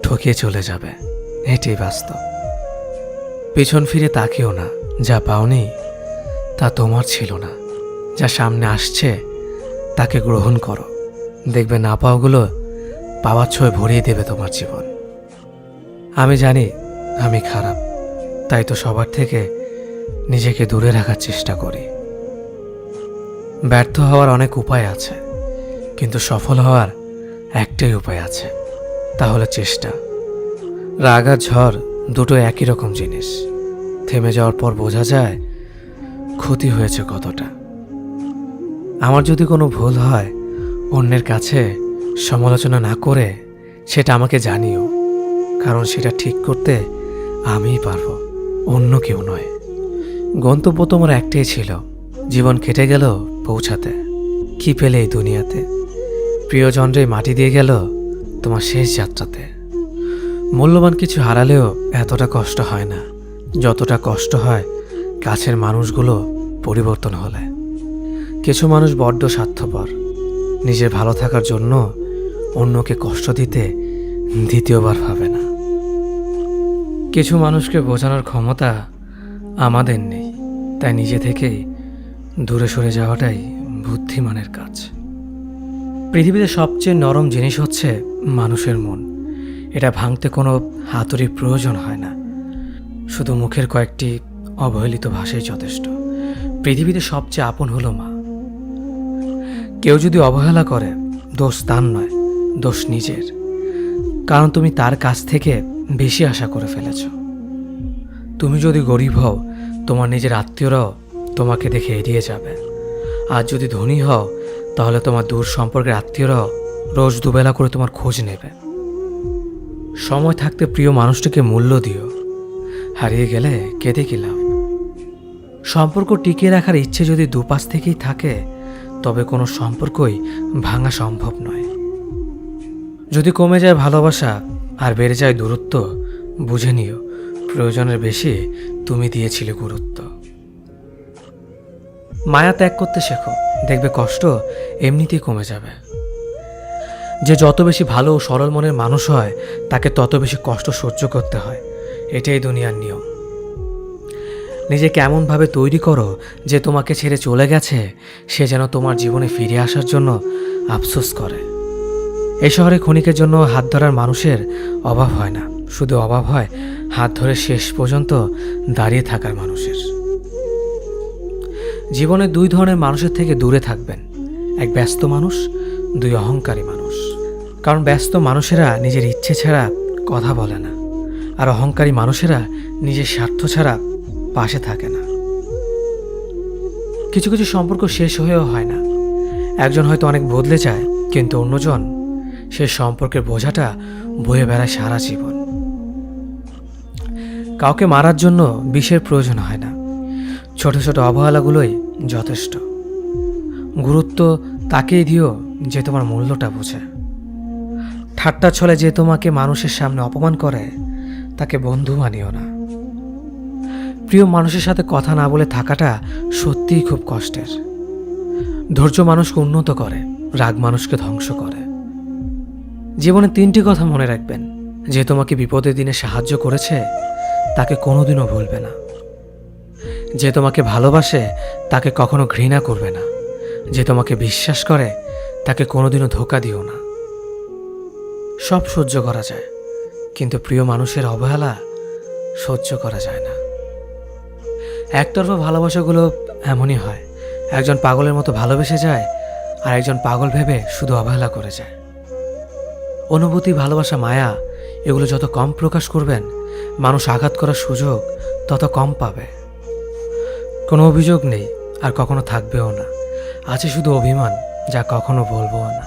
A: ঠকিয়ে চলে যাবে, এটাই বাস্তব। পিছন ফিরে তাকিও না, যা পাওনি তা তোমার ছিল না। যা সামনে আসছে তাকে গ্রহণ করো, দেখবে না পাওয়াগুলো পাওয়ার ছোঁয় ভরিয়ে দেবে তোমার জীবন। আমি জানি আমি খারাপ, তাই তো সবার থেকে নিজেকে দূরে রাখার চেষ্টা করি। ব্যর্থ হওয়ার অনেক উপায় আছে, কিন্তু সফল হওয়ার একটাই উপায় আছে, তা হলো চেষ্টা। রাগ আর ঝড় দুটো একই রকম জিনিস। থেমে যাওয়ার পর বোঝা যায় ক্ষতি হয়েছে কতটা। আমার যদি কোনো ভুল হয়, অন্যের কাছে সমালোচনা না করে সেটা আমাকে জানিও, কারণ সেটা ঠিক করতে আমিই পারবো, অন্য কেউ নয়। গন্তব্য তোমার একটাই ছিল, জীবন কেটে গেল পৌঁছাতে। কি পেলে এই দুনিয়াতে? প্রিয়জনরে মাটি দিয়ে গেল তোমার শেষ যাত্রাতে। মূল্যবান কিছু হারালেও এতটা কষ্ট হয় না যতটা কষ্ট হয় কাছের মানুষগুলো পরিবর্তন হলে। কিছু মানুষ বড্ড স্বার্থপর, নিজের ভালো থাকার জন্য অন্যকে কষ্ট দিতে দ্বিতীয়বার ভাবে না। কিছু মানুষকে বোঝানোর ক্ষমতা আমাদের নেই, তাই নিজে থেকেই দূরে সরে যাওয়াটাই বুদ্ধিমানের কাজ। পৃথিবীতে সবচেয়ে নরম জিনিস হচ্ছে মানুষের মন। এটা ভাঙতে কোনো হাতুড়ির প্রয়োজন হয় না, শুধু মুখের কয়েকটি অবহেলিত ভাষাই যথেষ্ট। পৃথিবীতে সবচেয়ে আপন হলো মা। কেউ যদি অবহেলা করে, দোষ তার নয়, দোষ নিজের, কারণ তুমি তার কাছ থেকে বেশি আশা করে ফেলেছ। তুমি যদি গরিব হও, তোমার নিজের আত্মীয়রাও তোমাকে দেখে এড়িয়ে যাবে। আর যদি ধনী হও, তাহলে তোমার দূর সম্পর্কের আত্মীয়রাও রোজ দুবেলা করে তোমার খোঁজ নেবে। সময় থাকতে প্রিয় মানুষটিকে মূল্য দিও, হারিয়ে গেলে কেঁদে কি লাভ? সম্পর্ক টিকিয়ে রাখার ইচ্ছে যদি দুপাশ থেকেই থাকে, তবে কোনো সম্পর্কই ভাঙা সম্ভব নয়। যদি কমে যায় ভালোবাসা আর বেড়ে যায় দূরত্ব, বুঝে নিও প্রয়োজনের বেশি তুমি দিয়েছিলে গুরুত্ব। মায়া ত্যাগ করতে শেখো, দেখবে কষ্ট এমনিতেই কমে যাবে। যে যত বেশি ভালো ও সরল মনের মানুষ হয় তাকে তত বেশি কষ্ট সহ্য করতে হয়, এটাই দুনিয়ার নিয়ম। নিজেকে এমনভাবে তৈরি করো যে তোমাকে ছেড়ে চলে গেছে সে যেন তোমার জীবনে ফিরে আসার জন্য আফসোস করে। এই শহরে ক্ষণিকের জন্য হাত ধরার মানুষের অভাব হয় না, শুধু অভাব হয় হাত ধরে শেষ পর্যন্ত দাঁড়িয়ে থাকার মানুষের। জীবনে দুই ধরনের মানুষের থেকে দূরে থাকবেন, এক ব্যস্ত মানুষ, দুই অহংকারী মানুষ। কারণ ব্যস্ত মানুষেরা নিজের ইচ্ছে ছাড়া কথা বলে না, আর অহংকারী মানুষেরা নিজের স্বার্থ ছাড়া পাশে থাকে না। কিছু কিছু সম্পর্ক শেষ হয়েও হয় না। একজন হয়তো অনেক বদলে যায়, কিন্তু অন্যজন সে সম্পর্কের বোঝাটা বয়ে বেড়ায় সারা জীবন। কাউকে মারার জন্য বিষের প্রয়োজন হয় না, ছোট ছোট অবহেলাগুলোই যথেষ্ট। গুরুত্ব তাকেই দিও যে তোমার মূল্যটা বোঝে। ঠাট্টা ছলে যে তোমাকে মানুষের সামনে অপমান করে তাকে বন্ধু মানিও না। প্রিয় মানুষের সাথে কথা না বলে থাকাটা সত্যিই খুব কষ্টের। ধৈর্য মানুষকে উন্নত করে, রাগ মানুষকে ধ্বংস করে। জীবনে 3টি কথা মনে রাখবেন, যে তোমাকে বিপদের দিনে সাহায্য করেছে তাকে কোনোদিনও ভুলবে না। যে তোমাকে ভালোবাসে তাকে কখনো ঘৃণা করবে না। যে তোমাকে বিশ্বাস করে তাকে কোনোদিনও ধোঁকা দিও না। সব সহ্য করা যায়, কিন্তু প্রিয় মানুষের অবহেলা সহ্য করা যায় না। একতরফা ভালোবাসাগুলো এমনই হয়, একজন পাগলের মতো ভালোবেসে যায় আর একজন পাগল ভেবে শুধু অবহেলা করে যায়। অনুভূতি, ভালোবাসা, মায়া এগুলো যত কম প্রকাশ করবেন, মানুষ আঘাত করার সুযোগ তত কম পাবে। কোনো অভিযোগ নেই আর কখনো থাকবেও না, আছে শুধু অভিমান, যা কখনো বলবো না।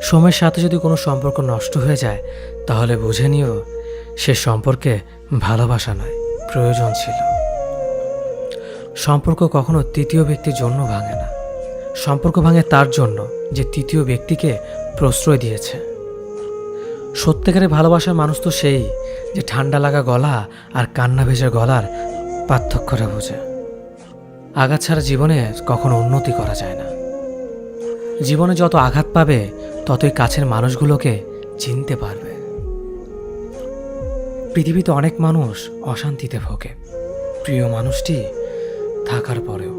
A: সময়ের সাথে যদি কোনো সম্পর্ক নষ্ট হয়ে যায় তাহলে বুঝে নিও সে সম্পর্কে ভালোবাসা নয়, প্রয়োজন ছিল। সম্পর্ক কখনো তৃতীয় ব্যক্তির জন্য ভাঙে না, সম্পর্ক ভাঙে তার জন্য যে তৃতীয় ব্যক্তিকে প্রশ্রয় দিয়েছে। সত্যিকারের ভালোবাসার মানুষ তো সেই যে ঠান্ডা লাগা গলা আর কান্না ভেজা গলার পার্থক্যটা বোঝে। আঘাত ছাড়া জীবনে কখনো উন্নতি করা যায় না। জীবনে যত আঘাত পাবে ততই কাছের মানুষগুলোকে চিনতে পারবে। পৃথিবীতে অনেক মানুষ অশান্তিতে ভোগে, প্রিয় মানুষটি থাকার পরেও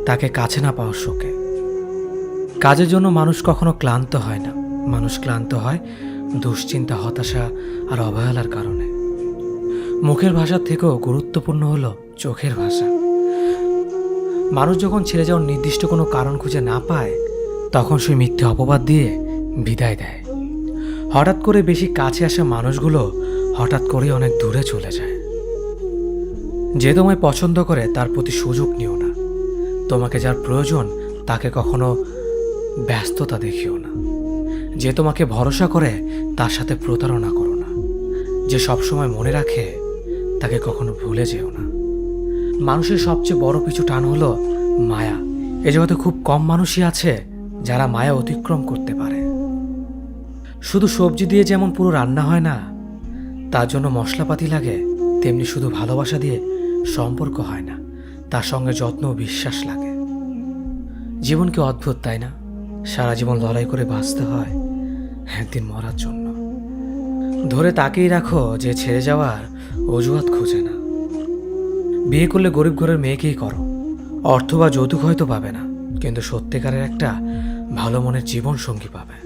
A: তাকে কাছে না পাওয়ার শোকে। কাজের জন্য মানুষ কখনো ক্লান্ত হয় না, মানুষ ক্লান্ত হয় দুশ্চিন্তা, হতাশা আর অবহেলার কারণে। মুখের ভাষার থেকেও গুরুত্বপূর্ণ হলো চোখের ভাষা। মানুষ যখন ছেড়ে যাওয়ার নির্দিষ্ট কোনো কারণ খুঁজে না পায় তখন সে মিথ্যে অপবাদ দিয়ে বিদায় দেয়। হঠাৎ করে বেশি কাছে আসা মানুষগুলো হঠাৎ করে অনেক দূরে চলে যায়। যে তোমায় পছন্দ করে তার প্রতি সুযোগ নিও না। তোমাকে যার প্রয়োজন তাকে কখনো ব্যস্ততা দেখিও না। যে তোমাকে ভরসা করে তার সাথে প্রতারণা করো না। যে সবসময় মনে রাখে তাকে কখনো ভুলে যেও না। মানুষের সবচেয়ে বড় পিছু টান হলো মায়া। এ জগতে খুব কম মানুষই আছে যারা মায়া অতিক্রম করতে পারে। শুধু সবজি দিয়ে যেমন পুরো রান্না হয় না, তার জন্য মশলাপাতি লাগে, তেমনি শুধু ভালোবাসা দিয়ে সম্পর্ক হয় না, তার সঙ্গে যত্ন ও বিশ্বাস লাগে। জীবন কি অদ্ভুত, তাই না? সারা জীবন লড়াই করে বাঁচতে হয় একদিন মরার জন্য। ধরে তাকেই রাখো যে ছেড়ে যাওয়ার অজুহাত খোঁজে না। বিয়ে করলে গরিব ঘরের মেয়েকেই করো। অর্থ বা যৌতুক হয়তো পাবে না, কিন্তু সত্যিকারের একটা ভালো মনের জীবন সঙ্গী পাবে।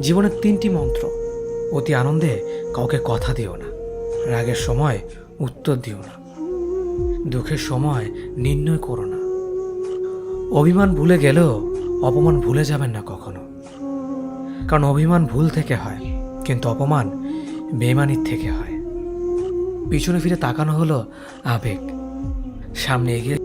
A: জীবনের 3টি মন্ত্র: অতি আনন্দে কাউকে কথা দিও না, রাগের সময় উত্তর দিও না, দুঃখের সময় নির্ণয় করো না। অভিমান ভুলে গেলেও অপমান ভুলে যাবেন না কখনো, কারণ অভিমান ভুল থেকে হয়, কিন্তু অপমান বেইমানির থেকে হয়। পিছনে ফিরে তাকানো হলো আবেগ, সামনে এগিয়ে